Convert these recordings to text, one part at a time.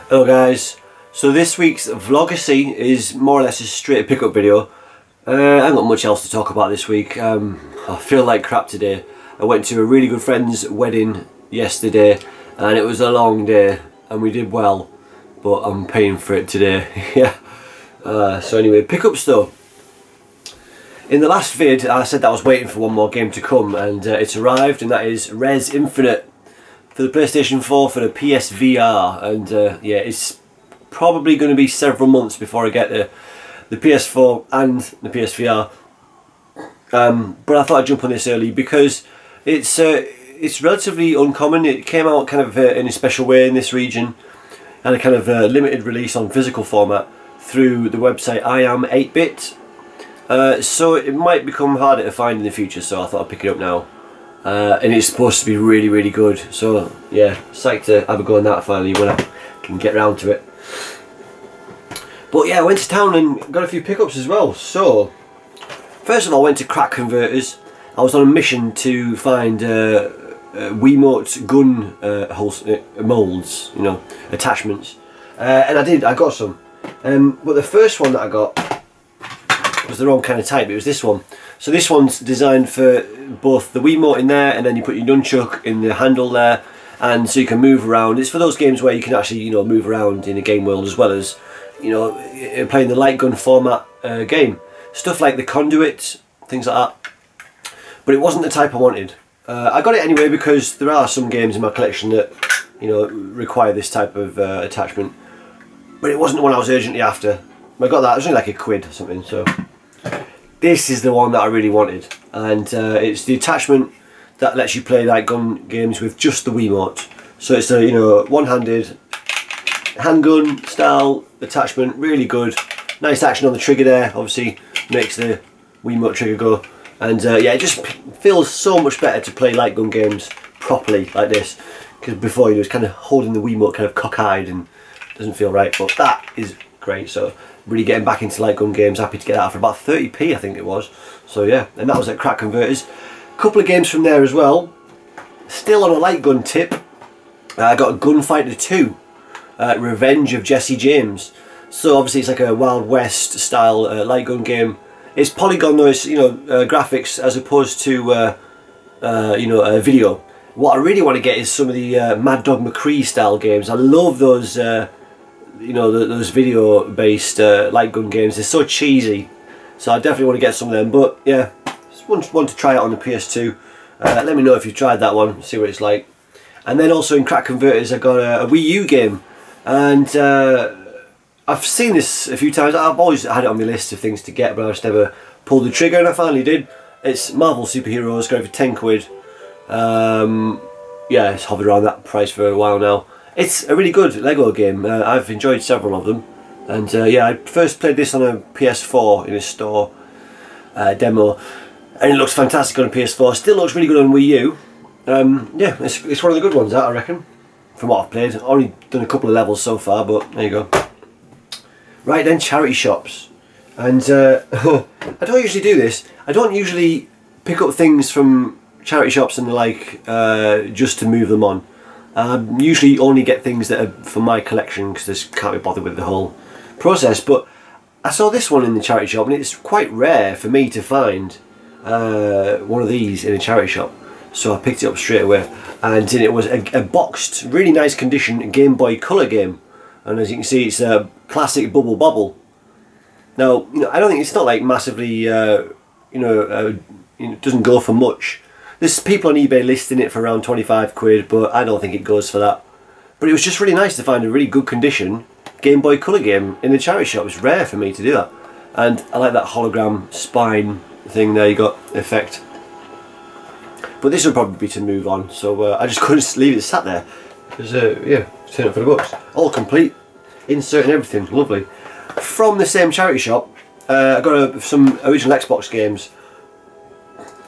Hello guys, so this week's Vlogyssey is more or less a straight pickup video. I haven't got much else to talk about this week. I feel like crap today. I went to a really good friend's wedding yesterday and it was a long day and we did well, but I'm paying for it today. Yeah. So anyway, pickups though. In the last vid I said that I was waiting for one more game to come and it's arrived, and that is Res Infinite for the PlayStation 4 for the PSVR, and yeah, it's probably going to be several months before I get the PS4 and the PSVR. But I thought I'd jump on this early because it's relatively uncommon. It came out kind of in a special way in this region, and a kind of limited release on physical format through the website I Am 8-Bit. So it might become harder to find in the future, so I thought I'd pick it up now. And it's supposed to be really, really good. So yeah, psyched to have a go on that finally when I can get round to it. But yeah, I went to town and got a few pickups as well. So first of all, I went to Crack Converters. I was on a mission to find Wiimote gun moulds, you know, attachments. And I did, I got some. But the first one that I got was the wrong kind of type. It was this one. So this one's designed for both the Wiimote in there, and then you put your nunchuck in the handle there, and so you can move around. It's for those games where you can actually, you know, move around in a game world as well as, you know, playing the light gun format game. Stuff like the Conduit, things like that. But it wasn't the type I wanted. I got it anyway because there are some games in my collection that, you know, require this type of attachment. But it wasn't the one I was urgently after. I got that, it was only like £1 or something, so. This is the one that I really wanted, and it's the attachment that lets you play light gun games with just the Wiimote. So it's a, you know, one-handed handgun style attachment, really good. Nice action on the trigger there, obviously makes the Wiimote trigger go. And yeah, it just feels so much better to play light gun games properly like this, because before, you know, it's kind of holding the Wiimote kind of cockeyed and doesn't feel right. But that is great. So really getting back into light gun games, happy to get that for about 30p I think it was. So yeah, and that was at Crack Converters. A couple of games from there as well. Still on a light gun tip, I got Gunfighter 2, Revenge of Jesse James. So obviously it's like a Wild West style light gun game. It's polygon though, it's, you know, graphics as opposed to you know, video. What I really want to get is some of the Mad Dog McCree style games. I love those you know, those video based light gun games. They're so cheesy, so I definitely want to get some of them. But yeah, just want to try it on the PS2. Let me know if you've tried that one, see what it's like. And then also in Crack Converters I got a Wii U game, and I've seen this a few times. I've always had it on my list of things to get, but I just never pulled the trigger, and I finally did. It's Marvel Superheroes, got it for £10. Yeah, it's hovered around that price for a while now. It's a really good Lego game. I've enjoyed several of them, and yeah, I first played this on a PS4 in a store demo, and it looks fantastic on a PS4. Still looks really good on Wii U. Yeah, it's one of the good ones, I reckon, from what I've played. I've only done a couple of levels so far, but there you go. Right then, charity shops, and I don't usually do this. I don't usually pick up things from charity shops and the like just to move them on. Usually only get things that are for my collection because I just can't be bothered with the whole process. But I saw this one in the charity shop, and it's quite rare for me to find one of these in a charity shop. So I picked it up straight away, and it was a boxed, really nice condition Game Boy Color game. And as you can see, it's a classic Bubble Bobble. Now, you know, I don't think it's not like massively, you know, it doesn't go for much. There's people on eBay listing it for around £25, but I don't think it goes for that. But it was just really nice to find a really good condition Game Boy Color game in the charity shop. It's rare for me to do that. And I like that hologram spine thing there, you got effect. But this would probably be to move on, so I just couldn't leave it sat there. Because, yeah, turn up for the books. All complete, insert and everything, lovely. From the same charity shop, I got some original Xbox games.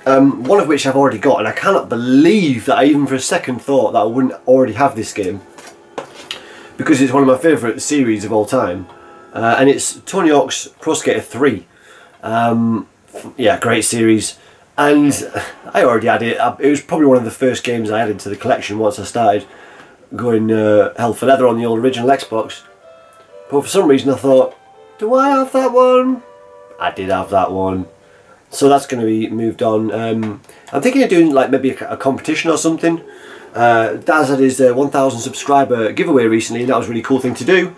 One of which I've already got, and I cannot believe that I even for a second thought that I wouldn't already have this game, because it's one of my favourite series of all time, and it's Tony Hawk's Pro Skater 3. Yeah, great series, and I already had it. It was probably one of the first games I added to the collection once I started. going hell for leather on the old original Xbox. But for some reason I thought, do I have that one? I did have that one. So that's going to be moved on. I'm thinking of doing like maybe a competition or something. Daz had his 1,000 subscriber giveaway recently, and that was a really cool thing to do.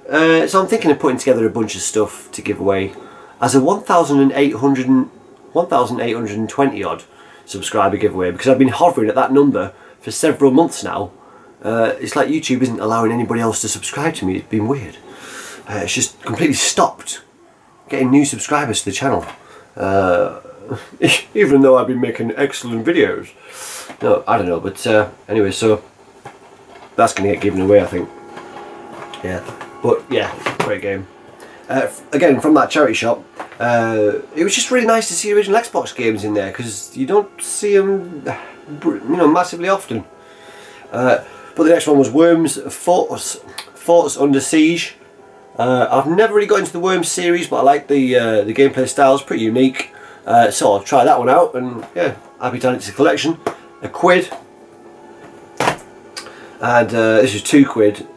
So I'm thinking of putting together a bunch of stuff to give away as a 1,820 odd subscriber giveaway, because I've been hovering at that number for several months now. It's like YouTube isn't allowing anybody else to subscribe to me. It's been weird. It's just completely stopped getting new subscribers to the channel. Even though I've been making excellent videos. No, I don't know, but anyway, so that's going to get given away, I think. Yeah, but yeah, great game. Again, from that charity shop, it was just really nice to see original Xbox games in there, because you don't see them, you know, massively often. But the next one was Worms Forts Under Siege. I've never really got into the Worms series, but I like the gameplay style. It's pretty unique, so I'll try that one out, and yeah, happy to add it to the collection. £1, and this was £2,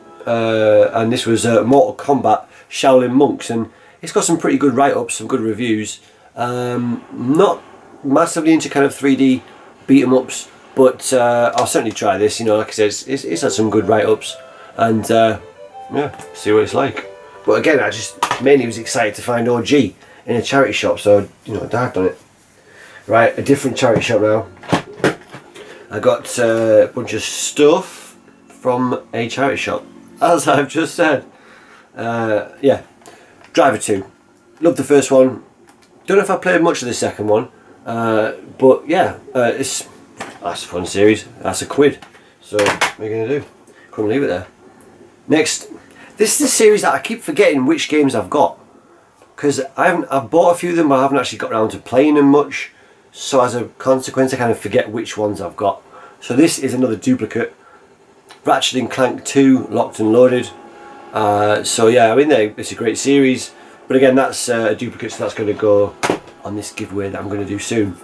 and this was Mortal Kombat Shaolin Monks, and it's got some pretty good write-ups, some good reviews. Not massively into kind of 3D beat-em-ups, but I'll certainly try this. You know, like I said, it's had some good write-ups, and yeah, see what it's like. But again, I just mainly was excited to find OG in a charity shop, so you know, I dived on it. Right, a different charity shop now. I got a bunch of stuff from a charity shop, as I've just said. Yeah, Driver 2. Loved the first one. Don't know if I played much of the second one, but yeah, that's a fun series. That's £1. So what are you going to do? Couldn't leave it there. Next, this is a series that I keep forgetting which games I've got, because I've bought a few of them, but I haven't actually got around to playing them much. So as a consequence, I kind of forget which ones I've got. So this is another duplicate. Ratchet & Clank 2, Locked and Loaded. So yeah, I mean, it's a great series. But again, that's a duplicate, so that's going to go on this giveaway that I'm going to do soon.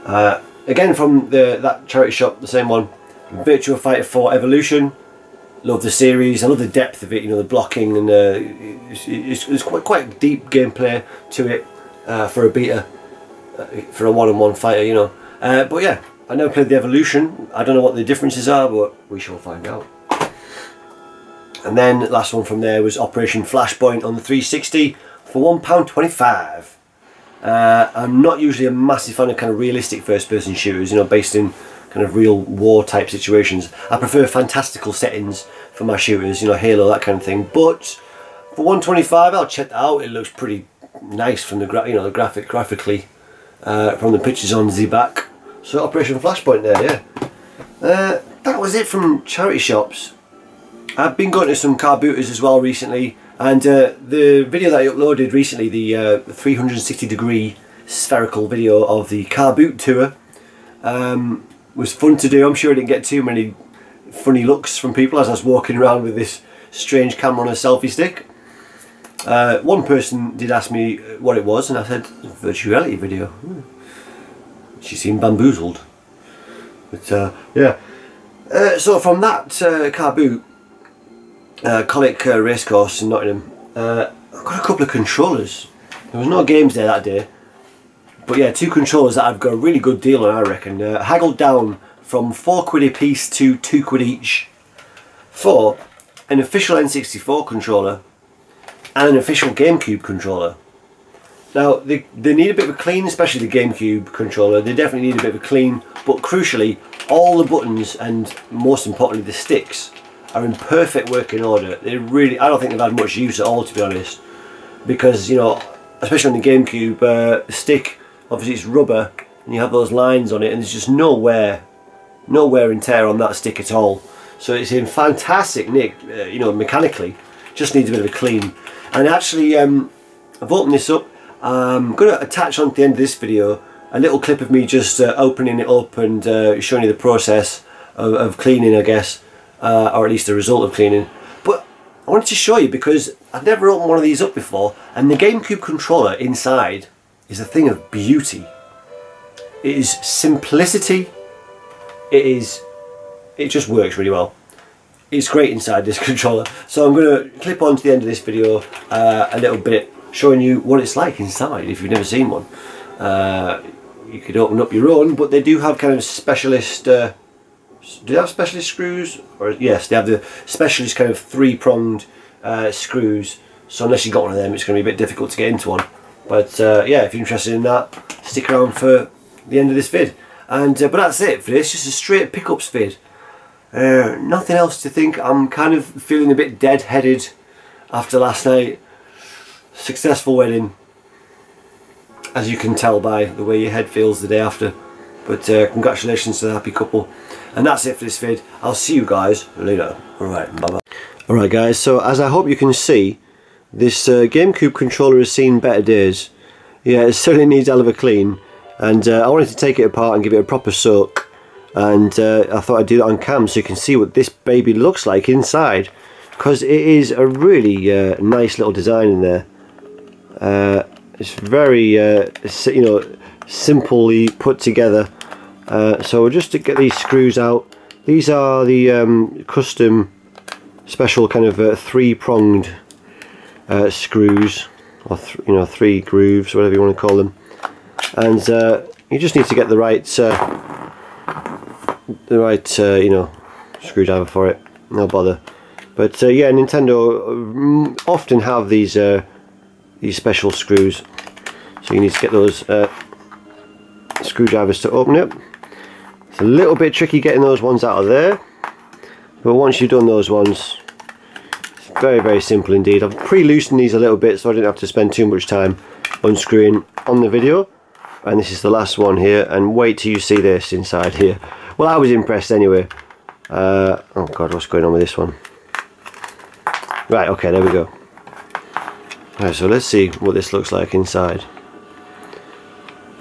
Again, from that charity shop, the same one. Virtua Fighter 4 Evolution. Love the series. I love the depth of it. You know, the blocking, and it's quite deep gameplay to it for a beta. For a one-on-one fighter, you know. But yeah, I never played the Evolution. I don't know what the differences are, but we shall find out. And then the last one from there was Operation Flashpoint on the 360 for £1.25. I'm not usually a massive fan of kind of realistic first-person shooters, you know, based in kind of real war type situations. I prefer fantastical settings for my shooters, you know, Halo, that kind of thing. But for £1.25, I'll check that out. It looks pretty nice from the graphically. From the pictures on the back. So Operation Flashpoint there, yeah. That was it from charity shops. I've been going to some car booters as well recently, and the video that I uploaded recently, the 360 degree spherical video of the car boot tour, was fun to do. I'm sure I didn't get too many funny looks from people as I was walking around with this strange camera on a selfie stick. One person did ask me what it was, and I said, virtual reality video. She seemed bamboozled. But yeah. So from that car boot, Colic Racecourse in Nottingham, I got a couple of controllers. There was no games there that day. But yeah, 2 controllers that I've got a really good deal on, I reckon. Haggled down from £4 a piece to £2 each for an official N64 controller and an official GameCube controller. Now, they need a bit of a clean, especially the GameCube controller. They definitely need a bit of a clean, but crucially, all the buttons and, most importantly, the sticks are in perfect working order. They really, I don't think they've had much use at all, to be honest, because, you know, especially on the GameCube, the stick, obviously it's rubber, and you have those lines on it, and there's just no wear and tear on that stick at all. So it's in fantastic nick, you know, mechanically. Just needs a bit of a clean. And actually, I've opened this up. I'm going to attach on the end of this video a little clip of me just opening it up and showing you the process of cleaning, I guess, or at least the result of cleaning. But I wanted to show you because I've never opened one of these up before, and the GameCube controller inside is a thing of beauty. It is simplicity, it is it just works really well. It's great inside this controller. So I'm going to clip on to the end of this video a little bit showing you what it's like inside if you've never seen one. You could open up your own, but they do have kind of specialist, do they have specialist screws? Or yes, they have the specialist kind of 3-pronged screws. So unless you've got one of them, it's going to be a bit difficult to get into one. But yeah, if you're interested in that, stick around for the end of this vid. And but that's it for this, just a straight pickups vid. Nothing else to think. I'm kind of feeling a bit dead-headed after last night. Successful wedding, as you can tell by the way your head feels the day after. But congratulations to the happy couple. And that's it for this vid. I'll see you guys later. Alright, bye bye. Alright guys, so as I hope you can see, this GameCube controller has seen better days. Yeah, it certainly needs a hell of a clean. And I wanted to take it apart and give it a proper soak. And I thought I'd do that on cam so you can see what this baby looks like inside, because it is a really nice little design in there. It's very you know, simply put together. So just to get these screws out, these are the custom special kind of 3-pronged screws, or you know, 3 grooves, whatever you want to call them. And you just need to get the right you know, screwdriver for it. No bother. But yeah, Nintendo often have these special screws, so you need to get those screwdrivers to open it. It's a little bit tricky getting those ones out of there, but once you've done those ones, it's very, very simple indeed. I've pre-loosened these a little bit so I didn't have to spend too much time unscrewing on the video. And this is the last one here, and wait till you see this inside here. Well, I was impressed anyway. Oh god, what's going on with this one? Right, okay, there we go. Right, so let's see what this looks like inside.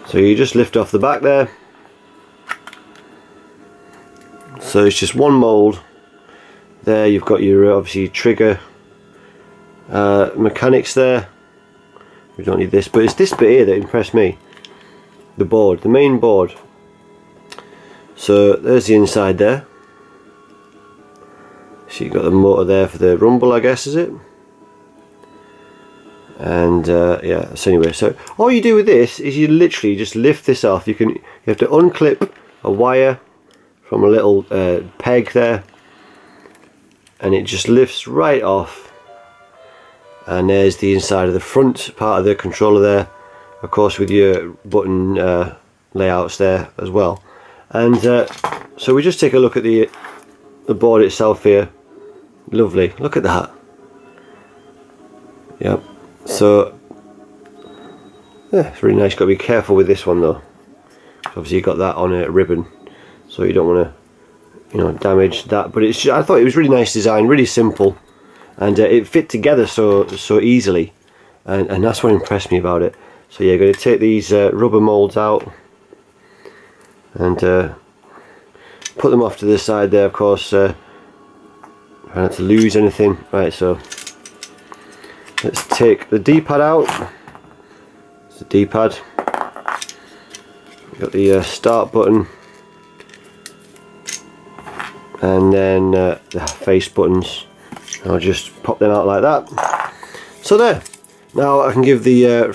So you just lift off the back there. So it's just one mould. There you've got your obviously trigger mechanics there. We don't need this, but it's this bit here that impressed me. The board, the main board. So there's the inside there. So you've got the motor there for the rumble, I guess, is it? And yeah, so anyway, so all you do with this is you literally just lift this off. You have to unclip a wire from a little peg there, and it just lifts right off. And there's the inside of the front part of the controller there, of course, with your button layouts there as well. And so we just take a look at the board itself here. Lovely, look at that. Yep. So yeah, it's really nice. Got to be careful with this one though. Obviously you got that on a ribbon, so you don't want to, you know, damage that. But it's just, I thought it was really nice design, really simple, and it fit together so easily, and that's what impressed me about it. So yeah, going to take these rubber molds out and put them off to the side there, of course, try not to lose anything. Right, so let's take the D-pad out. It's the D-pad. Got the start button, and then the face buttons. I'll just pop them out like that. So there. Now I can give the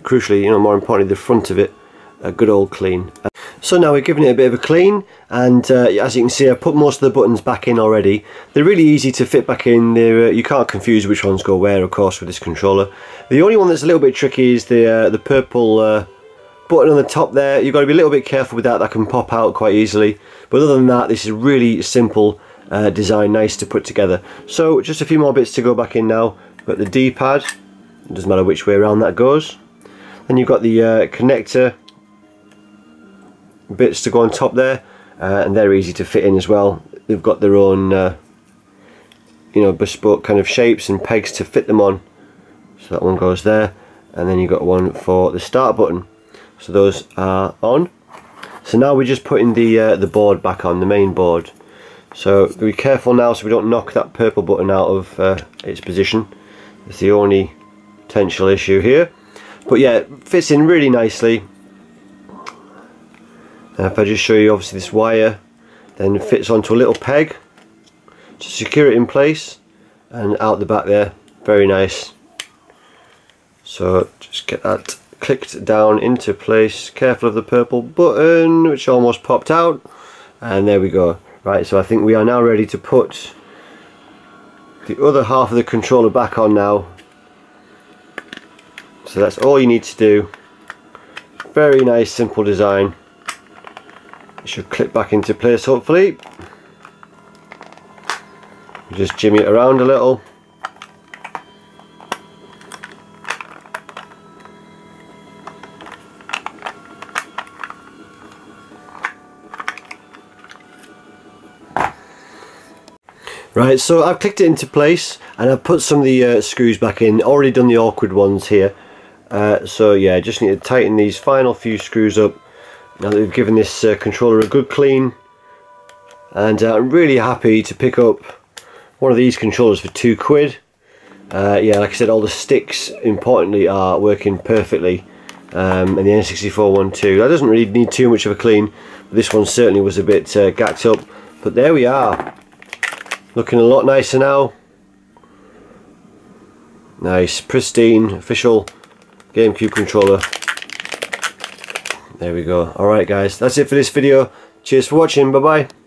crucially, you know, more importantly, the front of it a good old clean. So now we're giving it a bit of a clean, and as you can see, I've put most of the buttons back in already. They're really easy to fit back in. You can't confuse which ones go where, of course, with this controller. The only one that's a little bit tricky is the purple button on the top there. You've got to be a little bit careful with that. That can pop out quite easily. But other than that, this is really simple design, nice to put together. So just a few more bits to go back in now. Got the D-pad. It doesn't matter which way around that goes. Then you've got the connector bits to go on top there, and they're easy to fit in as well. They've got their own you know, bespoke kind of shapes and pegs to fit them on. So that one goes there, and then you've got one for the start button. So those are on. So now we're just putting the board back on, the main board. So be careful now so we don't knock that purple button out of its position. It's the only potential issue here. But yeah, it fits in really nicely. If I just show you, obviously this wire, then fits onto a little peg to secure it in place, and out the back there. Very nice. So just get that clicked down into place. Careful of the purple button which almost popped out, and there we go. Right, so I think we are now ready to put the other half of the controller back on now. So that's all you need to do. Very nice, simple design. It should clip back into place hopefully. Just jimmy it around a little. Right, so I've clicked it into place and I've put some of the screws back in. Already done the awkward ones here. So yeah, just need to tighten these final few screws up now that we've given this controller a good clean. And I'm really happy to pick up one of these controllers for £2. Yeah, like I said, all the sticks importantly are working perfectly, and the N64 one too. That doesn't really need too much of a clean, but this one certainly was a bit gacked up. But there we are, looking a lot nicer now. Nice, pristine, official GameCube controller. There we go. Alright guys, that's it for this video. Cheers for watching, bye bye.